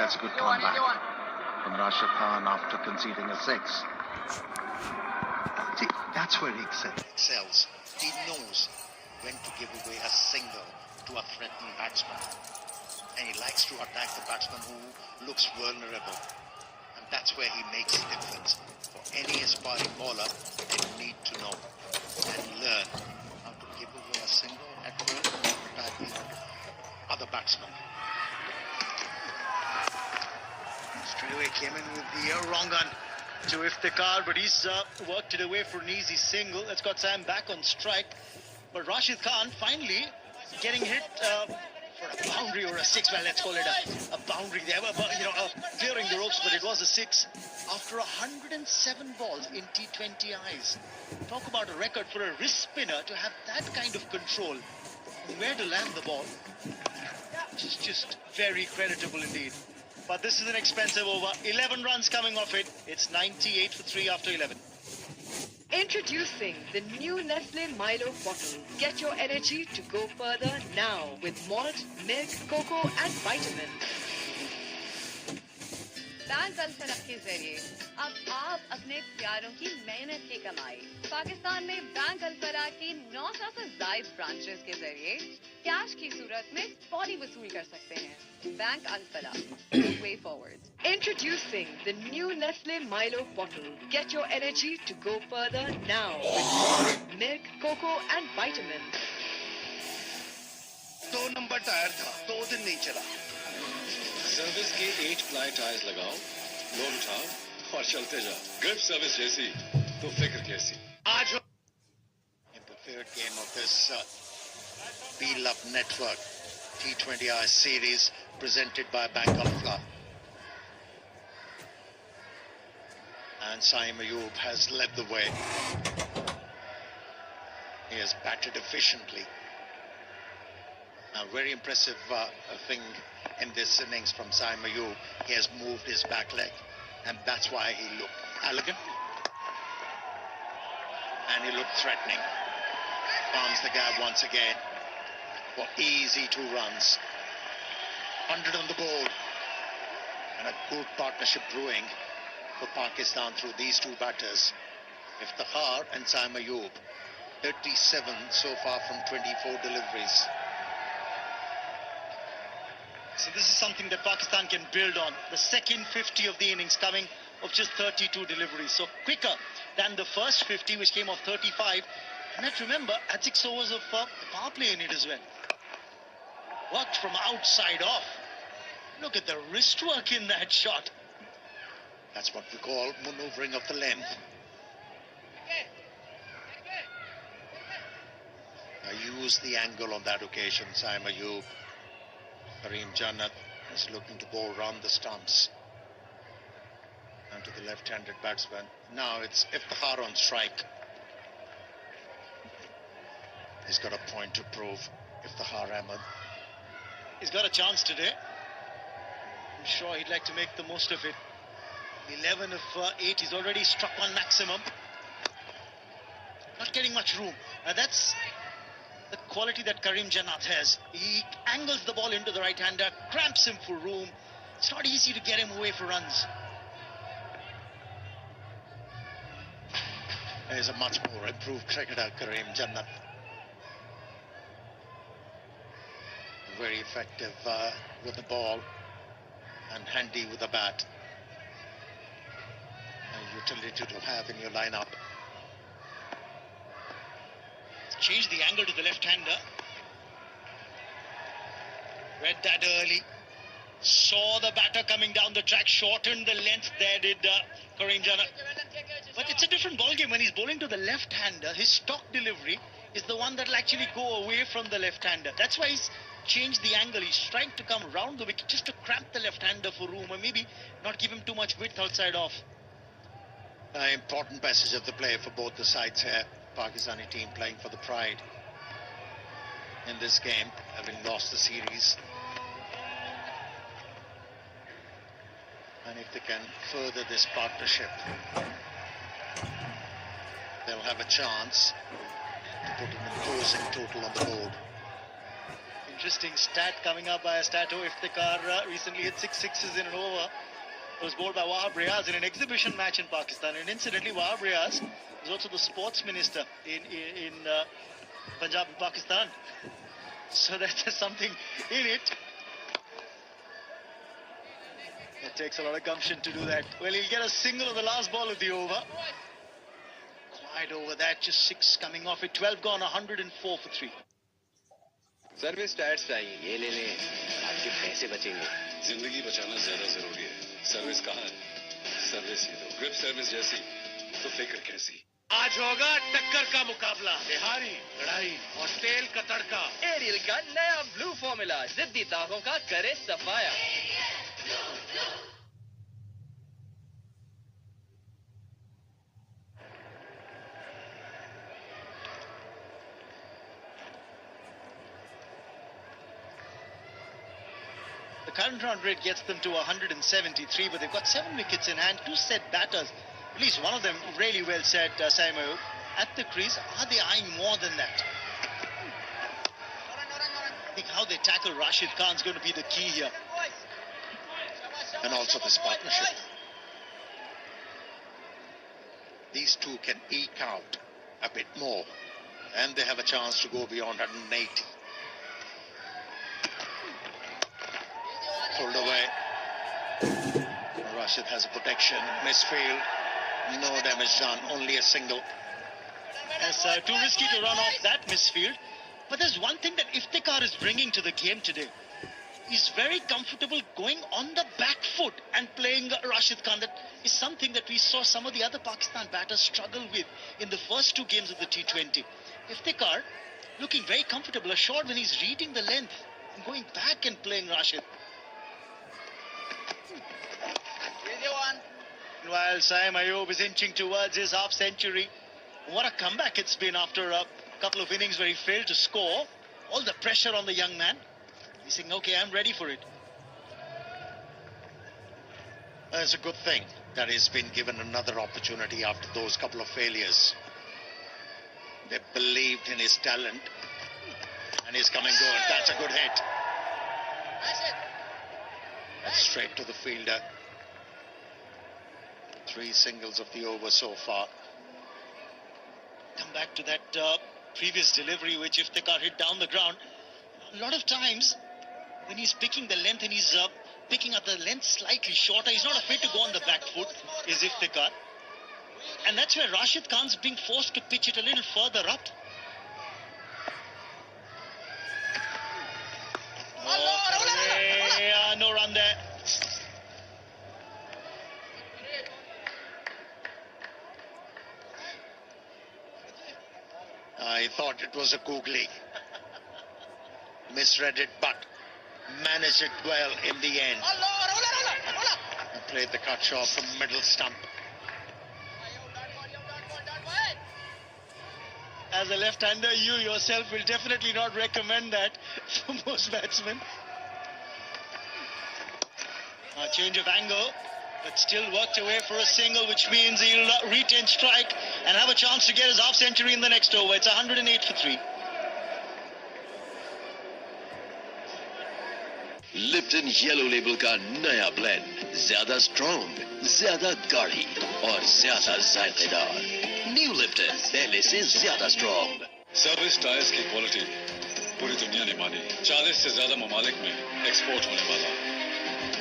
That's a good comeback from Rashid Khan after conceding a 6. See, that's where he excels. He knows when to give away a single to a threatening batsman. And he likes to attack the batsman who looks vulnerable. And that's where he makes a difference. For any aspiring bowler, they need to know and learn how to give away a single at will and attack the other batsman. Straight away came in with the wrong gun to Iftikhar, but he's worked it away for an easy single. That's got Sam back on strike. But Rashid Khan finally getting hit for a boundary or a 6. Well, let's call it a boundary there. Clearing the ropes, but it was a 6 after 107 balls in T20Is. Talk about a record for a wrist spinner to have that kind of control. Where to land the ball. Just very creditable indeed. But this is an expensive over. 11 runs coming off it. It's 98 for 3 after 11. Introducing the new Nestle Milo bottle. Get your energy to go further now with malt, milk, cocoa and vitamins. Bank Alfalah के जरिए अब आप अपने प्यारों की मेहनत की कमाई पाकिस्तान में बैंक अल्फरक की 900 से ज्यादा ब्रांचेस के जरिए कैश की सूरत में फौरी वसूल कर सकते हैं bank अल्फरक way forward. Introducing the new Nestle Milo bottle. Get your energy to go further now with malt, milk, cocoa and vitamins. 2 number tyre था, 2 दिन नहीं चला. सर्विस के 8 प्लाई टायर्स लगाओ, लोड उठाओ और चलते जाओ. ग्रिप सर्विस जैसी तो फिक्र कैसी. आज in the third game of this Beloved Network T20I series presented by Bank Alpha. And Saim Ayub has led the way. He has batted efficiently. A very impressive thing in this innings from Saim Ayub. He has moved his back leg, and that's why he looked elegant. And he looked threatening. Farms the gap once again for easy 2 runs. 100 on the board. And a good partnership brewing for Pakistan through these 2 batters. Iftikhar and Saim Ayub. 37 so far from 24 deliveries. So this is something that Pakistan can build on. The second 50 of the innings coming of just 32 deliveries. So quicker than the first 50, which came off 35. And let's remember, had 6 overs of power play in it as well. Worked from outside off. Look at the wrist work in that shot. That's what we call maneuvering of the length. I used the angle on that occasion, Saim Ayub. Karim Jannat is looking to bowl round the stumps. And to the left-handed batsman. Now it's Iftikhar on strike. He's got a point to prove. Iftikhar Ahmed. He's got a chance today. I'm sure he'd like to make the most of it. 11 of 8. He's already struck one maximum. Not getting much room. That's the quality that Karim Jannat has. He angles the ball into the right-hander, cramps him for room. It's not easy to get him away for runs. There's a much more improved cricketer, Karim Jannat. Very effective with the ball and handy with the bat. A utility to have in your lineup. Change the angle to the left-hander. Read that early. Saw the batter coming down the track. Shortened the length there, did Karim Jannat. But it's a different ballgame when he's bowling to the left-hander. His stock delivery is the one that will actually go away from the left-hander. That's why he's changed the angle. He's trying to come round the wicket just to cramp the left-hander for room, or maybe not give him too much width outside off. Important passage of the play for both the sides here. Pakistani team playing for the pride in this game, having lost the series. And if they can further this partnership, they'll have a chance to put an imposing total on the board. interesting stat coming up by a stato. Iftikhar recently hit 6 sixes in an over. It was bowled by Wahab Riaz in an exhibition match in Pakistan. And incidentally, Wahab Riaz is also the sports minister in Punjab and Pakistan. So there's something in it. It takes a lot of gumption to do that. Well, he'll get a single on the last ball of the over. Quite over that, just 6 coming off it. 12 gone, 104 for 3. Service stats चाहिए, ये ले लें, आपके पैसे बचेंगे। जिंदगी बचाना ज्यादा जरूरी है। सर्विस कहाँ है? सर्विस ही दो। ग्रिप सर्विस जैसी, तो फिक्र कैसी? आज होगा टक्कर का मुकाबला, बिहारी लड़ाई और तेल का तड़का। एरियल का नया ब्लू फॉर्मूला जिद्दी दागों का करे सफाया। The current run rate gets them to 173, but they've got 7 wickets in hand, 2 set batters. At least one of them really well set, Saimo. At the crease, are they eyeing more than that? I think how they tackle Rashid Khan is going to be the key here. And also this partnership. These two can eke out a bit more, and they have a chance to go beyond 180. Pulled away. Rashid has a protection. Misfield. No damage done. Only a single. It's too risky to run off that misfield. But there's one thing that Iftikhar is bringing to the game today. He's very comfortable going on the back foot and playing Rashid Khan. That is something that we saw some of the other Pakistan batters struggle with in the first 2 games of the T20. Iftikhar looking very comfortable, assured when he's reading the length and going back and playing Rashid. While Saim Ayub is inching towards his half century. What a comeback it's been after a couple of innings where he failed to score. All the pressure on the young man. He's saying, okay, I'm ready for it. It's a good thing that he's been given another opportunity after those couple of failures. They believed in his talent. And he's coming good. That's a good hit. That's straight to the fielder. 3 singles of the over so far. Come back to that previous delivery which Iftikhar hit down the ground. A lot of times when he's picking the length and he's picking up the length slightly shorter, he's not afraid to go on the back foot, is Iftikhar. And that's where Rashid Khan's being forced to pitch it a little further up. No run there. I thought it was a googly. Misread it, but managed it well in the end. And played the cut shot from middle stump. As a left-hander, you yourself will definitely not recommend that for most batsmen. A change of angle, but still worked away for a single, which means he'll retain strike and have a chance to get his half-century in the next over. It's 108 for 3. Lipton yellow label का नया blend ज्यादा strong, ज्यादा गाढ़ी और ज्यादा जायकेदार। New Lipton पहले से ज्यादा स्ट्रॉन्ग। सर्विस टायर्स की क्वालिटी पूरी दुनिया ने मानी। 40 से ज्यादा ममालिक में एक्सपोर्ट होने वाला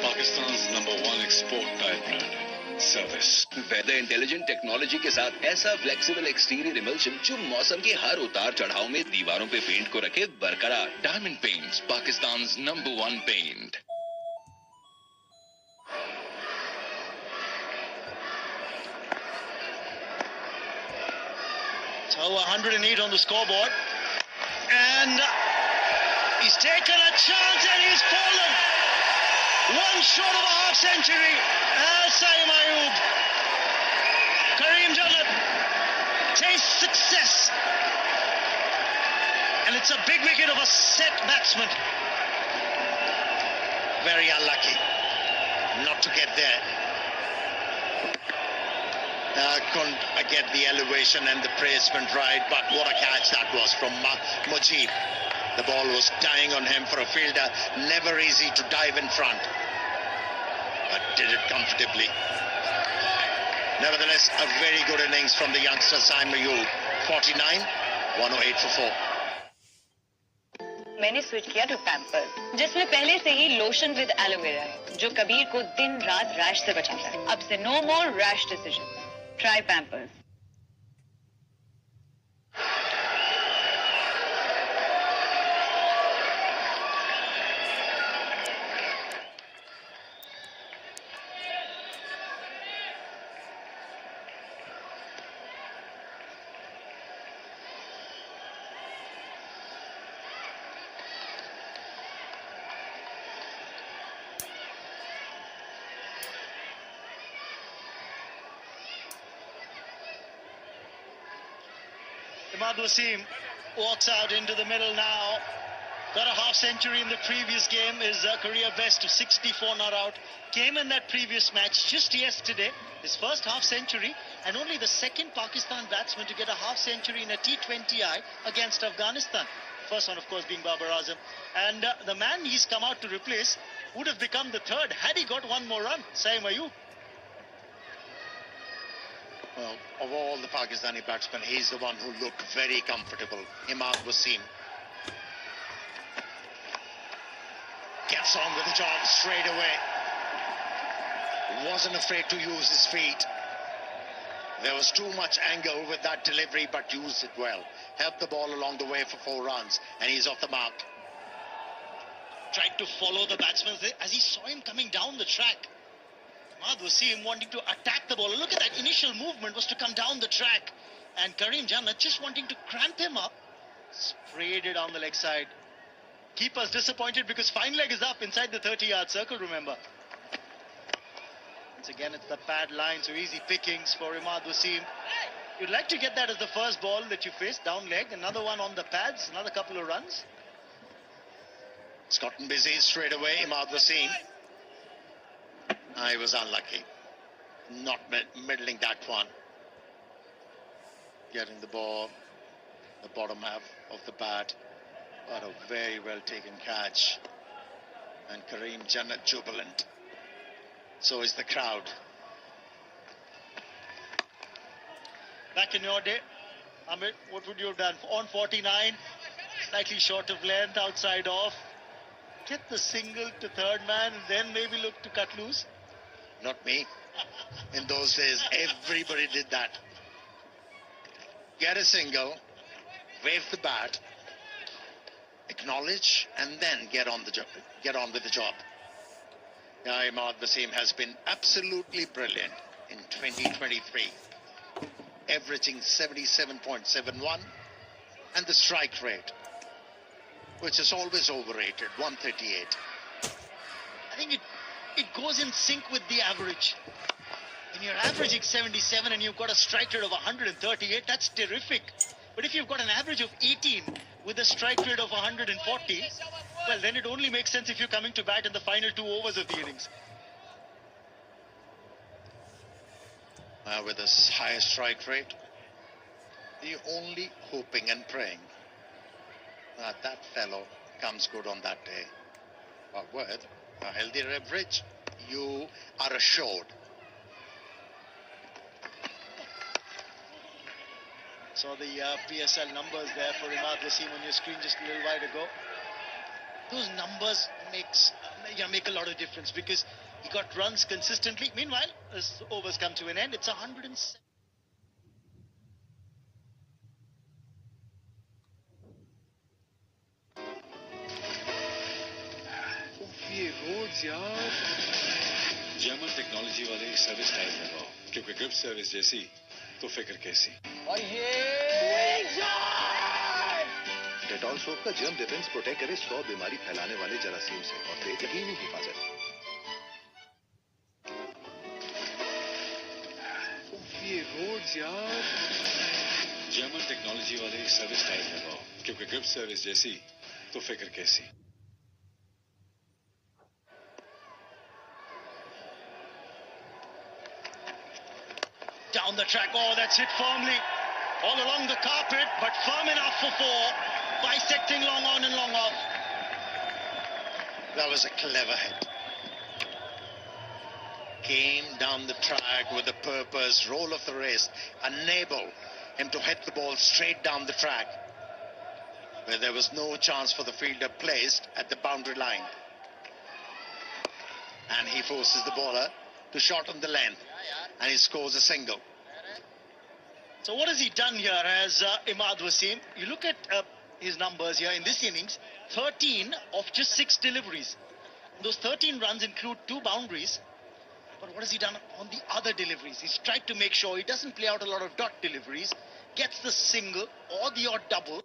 Pakistan number 1 export tyre brand service. Weather intelligent technology के साथ ऐसा फ्लेक्सिबल एक्सटीरियर इमल्शन जो मौसम के हर उतार चढ़ाव में दीवारों पे पेंट को रखे बरकरार। Diamond paints, Pakistan number 1 paint. So 108 on the scoreboard, and he's taken a chance and he's fallen. One short of a half century. Saim Ayub. Kareem Jannat tastes success. And it's a big wicket of a set batsman. Very unlucky not to get there. Couldn't get the elevation and the placement right, but what a catch that was from Mujib. The ball was dying on him for a fielder. Never easy to dive in front. But did it comfortably. Nevertheless, a very good innings from the youngster Simon Mayul. 49, 108 for 4. मैंने switch किया to Pampers, जिसमें पहले से ही lotion with aloe vera है, जो कबीर को दिन रात रैश से बचाता है. अब से no more rash decision. Try Pampers. Imad Wasim walks out into the middle now. Got a half century in the previous game. His career best of 64 not out. Came in that previous match just yesterday. His first half century and only the second Pakistan batsman to get a half century in a T20I against Afghanistan. First one, of course, being Babar Azam. And the man he's come out to replace would have become the third had he got one more run. Saim Ayub. Well, of all the Pakistani batsmen, he's the one who looked very comfortable. Imad Wasim gets on with the job straight away. Wasn't afraid to use his feet. There was too much anger with that delivery, but used it well. Helped the ball along the way for 4 runs, and he's off the mark. Tried to follow the batsman as he saw him coming down the track. Imad Wasim wanting to attack the ball. Look at that initial movement was to come down the track. And Karim Jannat just wanting to cramp him up. Sprayed it on the leg side. Keeper's disappointed because fine leg is up inside the 30-yard circle, remember. Once again, it's the pad line, so easy pickings for Imad Wasim. You'd like to get that as the first ball that you face, down leg. Another one on the pads, another couple of runs. It's gotten busy straight away, Imad Wasim. I was unlucky. Not middling that one. Getting the ball, the bottom half of the bat. But a very well taken catch. And Karim Jannat jubilant. So is the crowd. Back in your day, Amit, what would you have done? On 49, slightly short of length, outside off. Get the single to third man and then maybe look to cut loose. Not me. In those days, everybody did that. Get a single, wave the bat, acknowledge, and then get on with the job. Yeah, Imad Wasim has been absolutely brilliant in 2023. Averaging 77.71, and the strike rate, which is always overrated, 138. I think it goes in sync with the average. When you're averaging 77 and you've got a strike rate of 138, that's terrific. But if you've got an average of 18 with a strike rate of 140, well, then it only makes sense if you're coming to bat in the final 2 overs of the innings. With this higher strike rate, you're only hoping and praying that that fellow comes good on that day. But with a healthier average, you are assured. Saw the PSL numbers there for Imad Wasim on your screen just a little while ago. Those numbers make a lot of difference because he got runs consistently. Meanwhile, as overs come to an end, it's 107. ये roads यार German technology वाले service type लगाओ क्योंकि grip service जैसी तो फिक्र कैसी और ये डेटॉल सोप का जर्म डिफेंस प्रोटेक्ट करे 100 बीमारी फैलाने वाले जरासीम से और दे यकीनी हिफाजत। ये रोड्स यार जर्मन टेक्नोलॉजी वाले सर्विस टाइप लगाओ क्योंकि ग्रिप सर्विस जैसी तो फिक्र कैसी। Down the track, oh, that's hit firmly all along the carpet, but firm enough for 4. bisecting long on and long off. That was a clever hit. Came down the track with a purpose, roll of the wrist, enable him to hit the ball straight down the track, where there was no chance for the fielder placed at the boundary line. And he forces the bowler to shorten the length, and he scores a single. So what has he done here as Imad Wasim? You look at his numbers here in this innings, 13 of just 6 deliveries. Those 13 runs include 2 boundaries. But what has he done on the other deliveries? He's tried to make sure he doesn't play out a lot of dot deliveries, gets the single or the odd double.